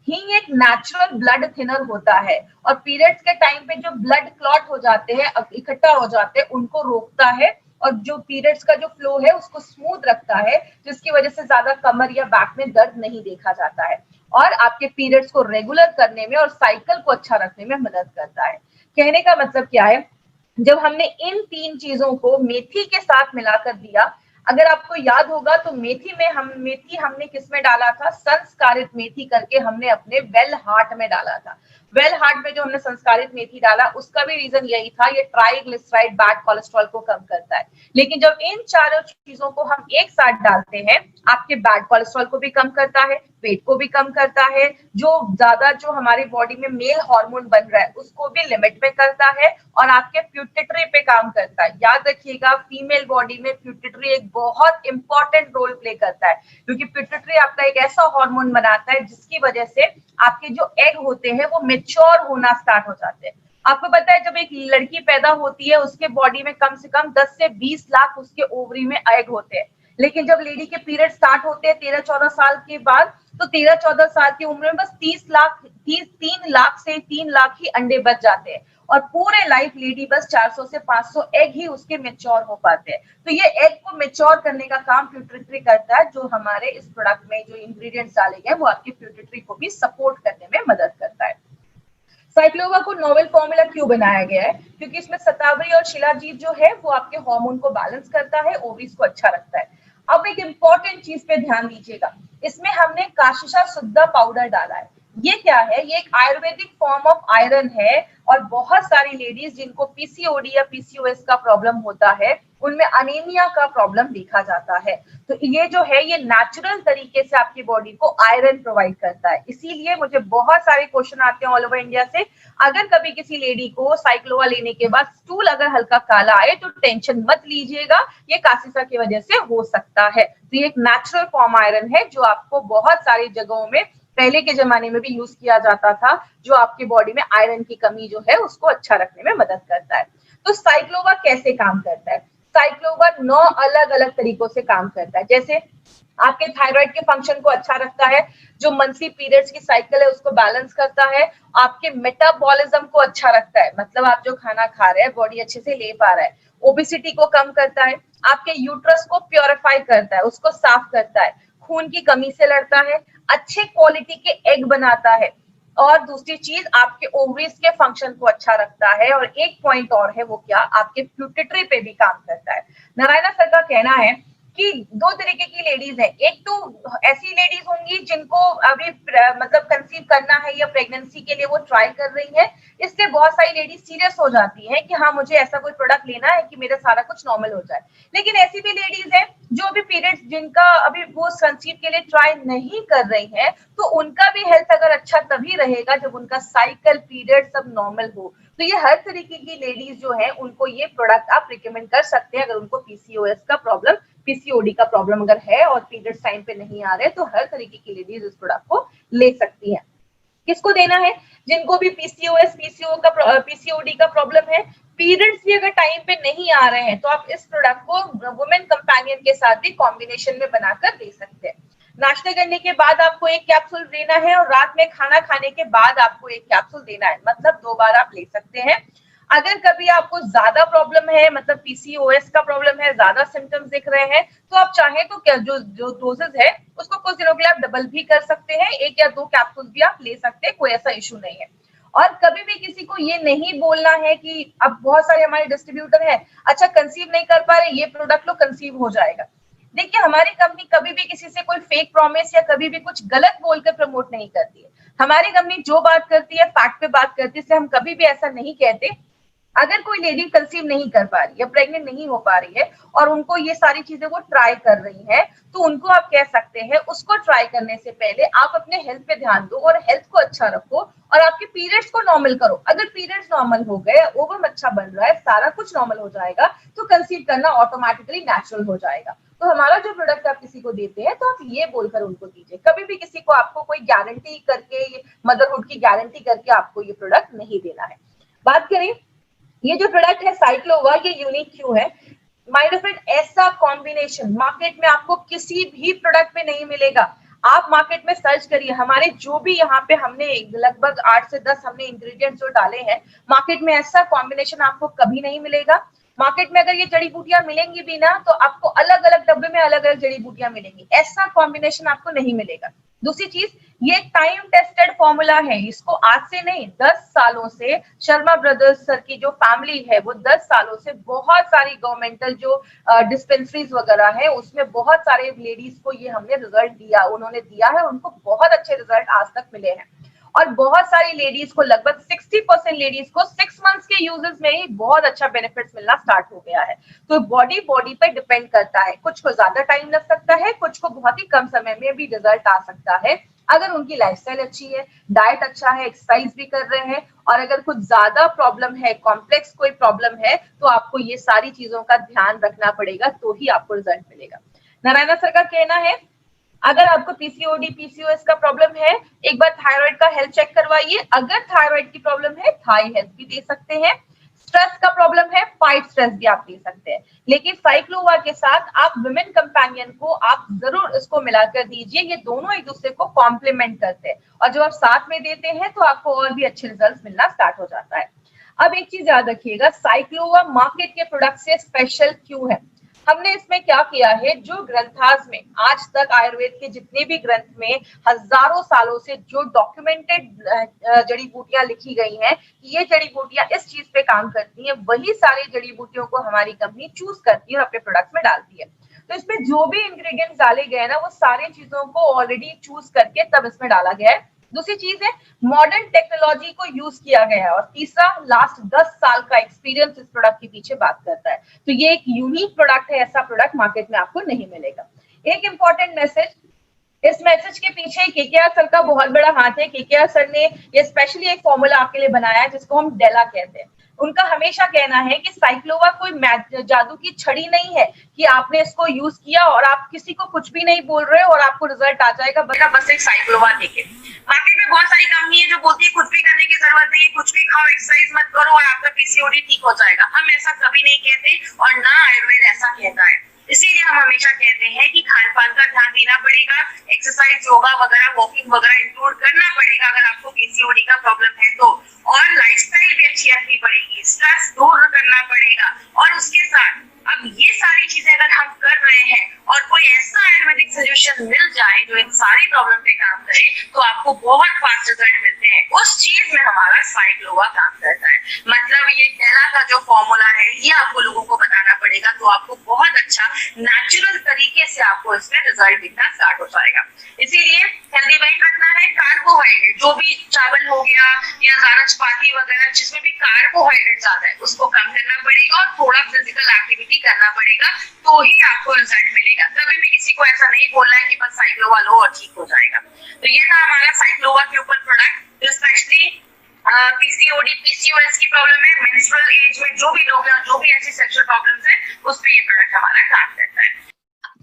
हींग एक नेचुरल ब्लड थिनर होता है और पीरियड्स के टाइम पे जो ब्लड क्लॉट हो जाते हैं, इकट्ठा हो जाते हैं, उनको रोकता है और जो पीरियड्स का जो फ्लो है उसको स्मूथ रखता है, जिसकी वजह से ज्यादा कमर या बैक में दर्द नहीं देखा जाता है और आपके पीरियड्स को रेगुलर करने में और साइकिल को अच्छा रखने में मदद करता है। कहने का मतलब क्या है, जब हमने इन तीन चीजों को मेथी के साथ मिलाकर दिया, अगर आपको याद होगा तो मेथी हमने किस में डाला था, संस्कारित मेथी करके हमने अपने वेल हार्ट में डाला था। वेल हार्ट में जो हमने संस्कारित मेथी डाला उसका भी रीजन यही था, ये ट्राइग्लिसराइड बैड कोलेस्ट्रॉल को कम करता है। लेकिन जब इन चारों चीजों को हम एक साथ डालते हैं, आपके बैड कोलेस्ट्रॉल को भी कम करता है, वेट को भी कम करता है, जो हमारी बॉडी में मेल हार्मोन बन रहा है उसको भी लिमिट में करता है और आपके प्यूटिटरी पे काम करता है। याद रखिएगा, फीमेल बॉडी में प्यूटिटरी एक बहुत इंपॉर्टेंट रोल प्ले करता है, क्योंकि प्यूटिटरी आपका एक ऐसा हार्मोन बनाता है जिसकी वजह से आपके जो एग होते हैं वो मेच्योर होना स्टार्ट हो जाते हैं। आपको पता है, जब एक लड़की पैदा होती है उसके बॉडी में कम से कम 10 से 20 लाख उसके ओवरी में एग होते हैं, लेकिन जब लेडी के पीरियड स्टार्ट होते हैं 13-14 साल के बाद, तो 13-14 साल की उम्र में बस 3 लाख से 3 लाख ही अंडे बच जाते हैं और पूरे लाइफ लेडी बस 400 से 500 एग ही उसके मेच्योर हो पाते हैं। तो ये एग को मेच्योर करने का काम प्यूटिटरी करता है, जो हमारे इस प्रोडक्ट में जो इंग्रेडिएंट्स डाले गए वो आपकी प्यूटिटरी को भी सपोर्ट करने में मदद करता है। साइक्लोवा को नोवेल फॉर्मूला क्यों बनाया गया है? क्योंकि इसमें शतावरी और शिलाजीत जो है वो आपके हार्मोन को बैलेंस करता है, ओवरीज को अच्छा रखता है। अब एक इंपॉर्टेंट चीज पे ध्यान दीजिएगा, इसमें हमने काशिशा शुद्धा पाउडर डाला है। ये क्या है? ये एक आयुर्वेदिक फॉर्म ऑफ आयरन है और बहुत सारी लेडीज जिनको पीसीओडी या पीसीओएस का प्रॉब्लम होता है उनमें अनीमिया का प्रॉब्लम देखा जाता है। तो ये जो है ये नेचुरल तरीके से आपकी बॉडी को आयरन प्रोवाइड करता है। इसीलिए मुझे बहुत सारे क्वेश्चन आते हैं ऑल ओवर इंडिया से, अगर कभी किसी लेडी को साइक्लोवा लेने के बाद स्टूल अगर हल्का काला आए तो टेंशन मत लीजिएगा, ये काशिशा की वजह से हो सकता है। तो ये एक नेचुरल फॉर्म आयरन है जो आपको बहुत सारी जगहों में पहले के जमाने में भी यूज किया जाता था, जो आपकी बॉडी में आयरन की कमी जो है उसको अच्छा रखने में मदद करता है। तो साइक्लोवा कैसे काम करता है? साइक्लोवा 9 अलग अलग तरीकों से काम करता है। जैसे आपके थायराइड के फंक्शन को अच्छा रखता है, जो मंथली पीरियड्स की साइकिल है उसको बैलेंस करता है, आपके मेटाबॉलिज्म को अच्छा रखता है, मतलब आप जो खाना खा रहे हैं बॉडी अच्छे से ले पा रहा है, ओबेसिटी को कम करता है, आपके यूट्रस को प्योरीफाई करता है, उसको साफ करता है, खून की कमी से लड़ता है, अच्छे क्वालिटी के एग बनाता है, और दूसरी चीज आपके ओवरीज के फंक्शन को अच्छा रखता है, और एक पॉइंट और है, वो क्या, आपके प्यूटिटरी पे भी काम करता है। नारायणा सर का कहना है कि 2 तरीके की लेडीज है, एक तो ऐसी लेडीज होंगी जिनको अभी मतलब कंसीव करना है या प्रेगनेंसी के लिए वो ट्राई कर रही है, इससे बहुत सारी लेडीज सीरियस हो जाती है कि हाँ मुझे ऐसा कोई प्रोडक्ट लेना है कि मेरा सारा कुछ नॉर्मल हो जाए। लेकिन ऐसी भी लेडीज है जो अभी पीरियड्स जिनका अभी वो कंसीव के लिए ट्राई नहीं कर रही है, तो उनका भी हेल्थ अगर अच्छा तभी रहेगा जब उनका साइकिल पीरियड सब नॉर्मल हो। तो ये हर तरीके की लेडीज जो है उनको ये प्रोडक्ट आप रिकमेंड कर सकते हैं, अगर उनको पीसीओएस का प्रॉब्लम, पीसीओडी का प्रॉब्लम अगर है और पीरियड्स टाइम पे नहीं आ रहे, तो हर तरीके की लेडीज इस प्रोडक्ट को ले सकती हैं। किसको देना है? जिनको भी पीसीओएस, पीसीओडी का प्रॉब्लम है, पीरियड्स भी अगर टाइम पे नहीं आ रहे हैं, तो आप इस प्रोडक्ट को वुमेन कंपेनियन के साथ भी कॉम्बिनेशन में बनाकर दे सकते हैं। नाश्ते करने के बाद आपको एक कैप्सूल देना है और रात में खाना खाने के बाद आपको एक कैप्सूल देना है, मतलब 2 बार आप ले सकते हैं। अगर कभी आपको ज्यादा प्रॉब्लम है, मतलब पीसीओएस का प्रॉब्लम है, ज्यादा सिम्टम्स दिख रहे हैं, तो आप चाहें तो क्या जो डोजेस है उसको कुछ दिनों के लिए आप डबल भी कर सकते हैं, 1 या 2 कैप्सूल भी आप ले सकते हैं, कोई ऐसा इशू नहीं है। और कभी भी किसी को ये नहीं बोलना है कि अब बहुत सारे हमारे डिस्ट्रीब्यूटर है, अच्छा कंसीव नहीं कर पा रहे, ये प्रोडक्ट लो कंसीव हो जाएगा। देखिए हमारी कंपनी कभी भी किसी से कोई फेक प्रॉमिस या कभी भी कुछ गलत बोलकर प्रमोट नहीं करती है। हमारी कंपनी जो बात करती है फैक्ट पे बात करती है, इसलिए हम कभी भी ऐसा नहीं कहते। अगर कोई लेडी कंसीव नहीं कर पा रही है, प्रेग्नेंट नहीं हो पा रही है और उनको ये सारी चीजें वो ट्राई कर रही है, तो उनको आप कह सकते हैं उसको ट्राई करने से पहले आप अपने हेल्थ पे ध्यान दो और हेल्थ को अच्छा रखो और आपके पीरियड्स को नॉर्मल करो। अगर पीरियड्स नॉर्मल हो गए, ओवम अच्छा बन रहा है, सारा कुछ नॉर्मल हो जाएगा, तो कंसीव करना ऑटोमेटिकली नेचुरल हो जाएगा। तो हमारा जो प्रोडक्ट आप किसी को देते हैं तो आप ये बोलकर उनको दीजिए, कभी भी किसी को आपको कोई गारंटी करके, मदरहुड की गारंटी करके आपको ये प्रोडक्ट नहीं देना है। बात करें ये जो प्रोडक्ट है साइक्लोवा, ये यूनिक क्यों है? माय डियर फ्रेंड, ऐसा कॉम्बिनेशन मार्केट में आपको किसी भी प्रोडक्ट में नहीं मिलेगा। आप मार्केट में सर्च करिए, हमारे जो भी यहाँ पे हमने लगभग 8 से 10 हमने इंग्रेडिएंट्स जो डाले हैं, मार्केट में ऐसा कॉम्बिनेशन आपको कभी नहीं मिलेगा। मार्केट में अगर ये जड़ी बूटियां मिलेंगी भी ना, तो आपको अलग अलग डब्बे में अलग अलग जड़ी बूटियां मिलेंगी, ऐसा कॉम्बिनेशन आपको नहीं मिलेगा। दूसरी चीज, ये टाइम टेस्टेड फॉर्मूला है, इसको आज से नहीं 10 सालों से शर्मा ब्रदर्स सर की जो फैमिली है वो 10 सालों से बहुत सारी गवर्नमेंटल जो डिस्पेंसरीज वगैरह है उसमें बहुत सारे लेडीज को ये हमने रिजल्ट दिया, उन्होंने दिया है, उनको बहुत अच्छे रिजल्ट आज तक मिले हैं। और बहुत सारी लेडीज को, लगभग 60% लेडीज को 6 मंथ्स के यूजेस में ही बहुत अच्छा बेनिफिट्स मिलना स्टार्ट हो गया है। तो बॉडी पे डिपेंड करता है, कुछ को ज्यादा टाइम लग सकता है, कुछ को बहुत ही कम समय में भी रिजल्ट आ सकता है, अगर उनकी लाइफस्टाइल अच्छी है, डाइट अच्छा है, एक्सरसाइज भी कर रहे हैं। और अगर कुछ ज्यादा प्रॉब्लम है, कॉम्प्लेक्स कोई प्रॉब्लम है, तो आपको ये सारी चीजों का ध्यान रखना पड़ेगा, तो ही आपको रिजल्ट मिलेगा। नारायणा सर का कहना है अगर आपको पीसीओडी, पीसीओएस का प्रॉब्लम है, एक बार थायराइड का हेल्थ चेक करवाइए, अगर थायराइड की प्रॉब्लम है थाई हेल्थ भी दे सकते हैं, स्ट्रेस का प्रॉब्लम है फाइट स्ट्रेस भी आप दे सकते हैं। लेकिन साइक्लोवा के साथ आप वुमेन कंपेनियन को आप जरूर इसको मिलाकर दीजिए, ये दोनों एक दूसरे को कॉम्प्लीमेंट करते हैं, और जब आप साथ में देते हैं तो आपको और भी अच्छे रिजल्ट मिलना स्टार्ट हो जाता है। अब एक चीज याद रखिएगा, साइक्लोवा मार्केट के प्रोडक्ट से स्पेशल क्यों है? हमने इसमें क्या किया है, जो ग्रंथाज में आज तक आयुर्वेद के जितने भी ग्रंथ में हजारों सालों से जो डॉक्यूमेंटेड जड़ी बूटियां लिखी गई हैं कि ये जड़ी बूटियां इस चीज पे काम करती हैं, वही सारी जड़ी बूटियों को हमारी कंपनी चूज करती है और अपने प्रोडक्ट में डालती है। तो इसमें जो भी इंग्रेडिएंट्स डाले गए हैं ना, वो सारी चीजों को ऑलरेडी चूज करके तब इसमें डाला गया है। दूसरी चीज है, मॉडर्न टेक्नोलॉजी को यूज किया गया है। और तीसरा, लास्ट 10 साल का एक्सपीरियंस इस प्रोडक्ट के पीछे बात करता है। तो ये एक यूनिक प्रोडक्ट है, ऐसा प्रोडक्ट मार्केट में आपको नहीं मिलेगा। एक इंपॉर्टेंट मैसेज, इस मैसेज के पीछे केकेआर सर का बहुत बड़ा हाथ है। केकेआर सर ने ये स्पेशली एक फॉर्मूला आपके लिए बनाया है जिसको हम डेला कहते हैं। उनका हमेशा कहना है कि साइक्लोवा कोई जादू की छड़ी नहीं है कि आपने इसको यूज किया और आप किसी को कुछ भी नहीं बोल रहे हो और आपको रिजल्ट आ जाएगा, बस एक साइक्लोवा देके। मार्केट में बहुत सारी कंपनी है जो बोलती है कुछ भी करने की जरूरत नहीं है, कुछ भी खाओ, एक्सरसाइज मत करो और आपका पीसीओडी ठीक हो जाएगा। हम ऐसा कभी नहीं कहते और ना आयुर्वेद ऐसा कहता है। इसीलिए हम हमेशा कहते हैं कि खान पान का ध्यान देना पड़ेगा, एक्सरसाइज, योगा वगैरह, वॉकिंग वगैरह इंक्लूड करना पड़ेगा अगर आपको पीसीओडी का प्रॉब्लम है तो, और लाइफस्टाइल भी अच्छी रखनी पड़ेगी, स्ट्रेस दूर करना पड़ेगा। और उसके साथ अब ये सारी चीजें अगर हम कर रहे हैं और कोई ऐसा आयुर्वेदिक सोल्यूशन मिल जाए जो इन सारी प्रॉब्लम पे काम करे तो आपको बहुत फास्ट रिजल्ट मिलते हैं। उस चीज में हमारा साइक्लोवा काम करता है। मतलब ये डेला का जो फॉर्मूला है ये आपको लोगों को बताना पड़ेगा, तो आपको बहुत अच्छा नेचुरल तरीके से आपको इसमें रिजल्ट दिखना स्टार्ट हो जाएगा। इसीलिए हेल्दी वेट रखना है। कार्बोहाइड्रेट, जो भी चावल हो गया या ज्यादा चपाती वगैरह जिसमें भी कार्बोहाइड्रेट ज्यादा है उसको कम करना पड़ेगा और थोड़ा फिजिकल एक्टिविटी करना पड़ेगा, तो ही आपको रिजल्ट मिलेगा। कभी भी किसी को ऐसा नहीं बोलना है कि बस साइक्लोवा लो और ठीक हो जाएगा। तो ये था हमारा साइक्लोवा के ऊपर प्रोडक्ट, जो स्पेशली पीसीओडी, पीसीओएस की प्रॉब्लम है, मेंस्ट्रुअल एज में जो भी लोग हैं, जो भी ऐसी सेक्सुअल प्रॉब्लम्स है, उस पे ये प्रोडक्ट हमारा काम करता है।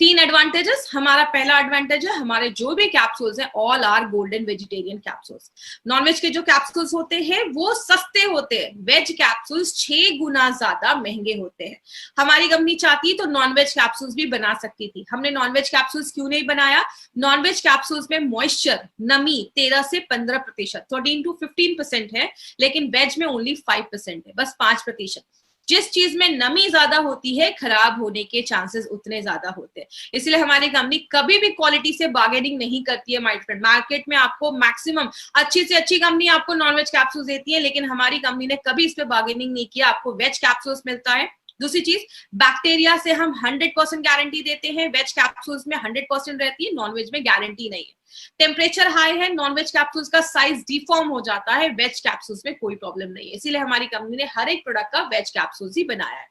3 एडवांटेजेस। हमारा पहला एडवांटेज है, हमारे जो भी कैप्सूल्स हैं all are golden vegetarian capsules. Non veg के जो कैप्सूल्स होते हैं वो सस्ते होते हैं, वेज कैप्सूल्स 6 गुना ज्यादा महंगे होते हैं। हमारी कंपनी चाहती तो नॉनवेज कैप्सूल्स भी बना सकती थी। हमने नॉनवेज कैप्सूल्स क्यों नहीं बनाया? नॉनवेज कैप्सूल्स में मॉइस्चर, नमी 13 से 15%, 13 to 15% है, लेकिन वेज में ओनली 5% है, बस 5%। जिस चीज में नमी ज्यादा होती है खराब होने के चांसेस उतने ज्यादा होते हैं। इसलिए हमारी कंपनी कभी भी क्वालिटी से बार्गेनिंग नहीं करती है। माय फ्रेंड, मार्केट में आपको मैक्सिमम अच्छी से अच्छी कंपनी आपको नॉनवेज कैप्सूल्स देती है, लेकिन हमारी कंपनी ने कभी इस पे बार्गेनिंग नहीं किया। आपको वेज कैप्सूल्स मिलता है। दूसरी चीज, बैक्टीरिया से हम 100% गारंटी देते हैं। वेज कैप्सूल्स में 100% रहती है, नॉनवेज में गारंटी नहीं है। टेम्परेचर हाई है, नॉनवेज कैप्सूल्स का साइज डिफॉर्म हो जाता है, वेज कैप्सूल्स में कोई प्रॉब्लम नहीं है। इसीलिए हमारी कंपनी ने हर एक प्रोडक्ट का वेज कैप्सूल्स ही बनाया है।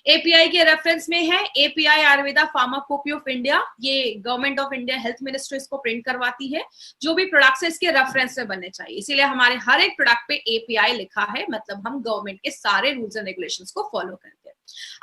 एपीआई के रेफरेंस में है एपीआई आयुर्वेदा फार्माकोपी ऑफ इंडिया। ये government of India health ministry इसको प्रिंट करवाती है। जो भी प्रोडक्ट्स है इसके रेफरेंस में बनने चाहिए, इसीलिए हमारे हर एक प्रोडक्ट पे एपीआई लिखा है, मतलब हम गवर्नमेंट के सारे रूल्स एंड रेगुलेशंस को फॉलो करते हैं।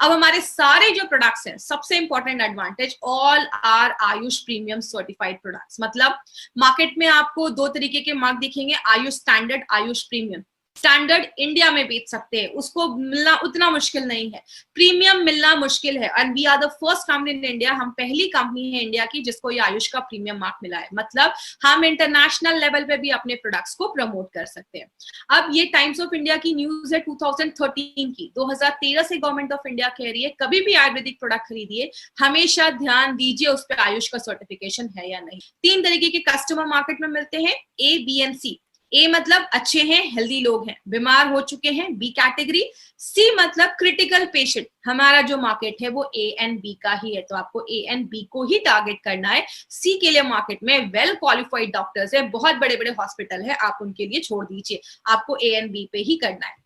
अब हमारे सारे जो प्रोडक्ट्स हैं, सबसे important advantage, all are AYUSH premium certified products. मतलब मार्केट में आपको 2 तरीके के मार्क दिखेंगे, AYUSH standard, AYUSH premium. Standard India में बेच सकते हैं, उसको मिलना उतना मुश्किल नहीं है। प्रीमियम मिलना मुश्किल है, and we are the first company in India. हम पहली कंपनी है इंडिया की जिसको ये आयुष का प्रीमियम मार्क मिला है। मतलब हम इंटरनेशनल लेवल पे भी अपने प्रोडक्ट्स को प्रमोट कर सकते हैं। अब ये टाइम्स ऑफ इंडिया की न्यूज है 2013 की। 2013 से गवर्नमेंट ऑफ इंडिया कह रही है कभी भी आयुर्वेदिक प्रोडक्ट खरीदिए हमेशा ध्यान दीजिए उस पर आयुष का सर्टिफिकेशन है या नहीं। 3 तरीके के कस्टमर मार्केट में मिलते हैं, ए, बी एंड सी। ए मतलब अच्छे हैं, हेल्दी लोग हैं, बीमार हो चुके हैं, बी कैटेगरी। सी मतलब क्रिटिकल पेशेंट। हमारा जो मार्केट है वो ए एंड बी का ही है, तो आपको ए एंड बी को ही टारगेट करना है। सी के लिए मार्केट में वेल क्वालिफाइड डॉक्टर्स है, बहुत बड़े बड़े हॉस्पिटल है, आप उनके लिए छोड़ दीजिए, आपको ए एंड बी पे ही करना है।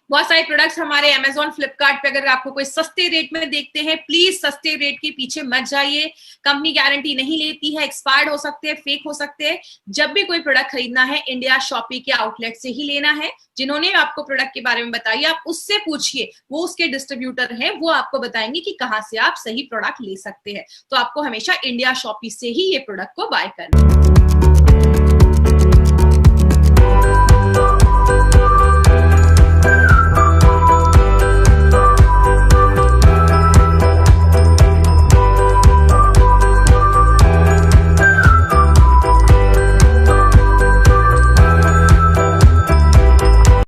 बहुत सारे प्रोडक्ट्स हमारे अमेजोन, फ्लिपकार्ट पे अगर आपको कोई सस्ते रेट में देखते हैं, प्लीज सस्ते रेट के पीछे मत जाइए। कंपनी गारंटी नहीं लेती है, एक्सपायर्ड हो सकते हैं, फेक हो सकते हैं। जब भी कोई प्रोडक्ट खरीदना है इंडिया शॉपी के आउटलेट से ही लेना है। जिन्होंने आपको प्रोडक्ट के बारे में बताई आप उससे पूछिए, वो उसके डिस्ट्रीब्यूटर हैं, वो आपको बताएंगे कि कहाँ से आप सही प्रोडक्ट ले सकते हैं। तो आपको हमेशा इंडिया शॉपी से ही ये प्रोडक्ट को बाय करना है।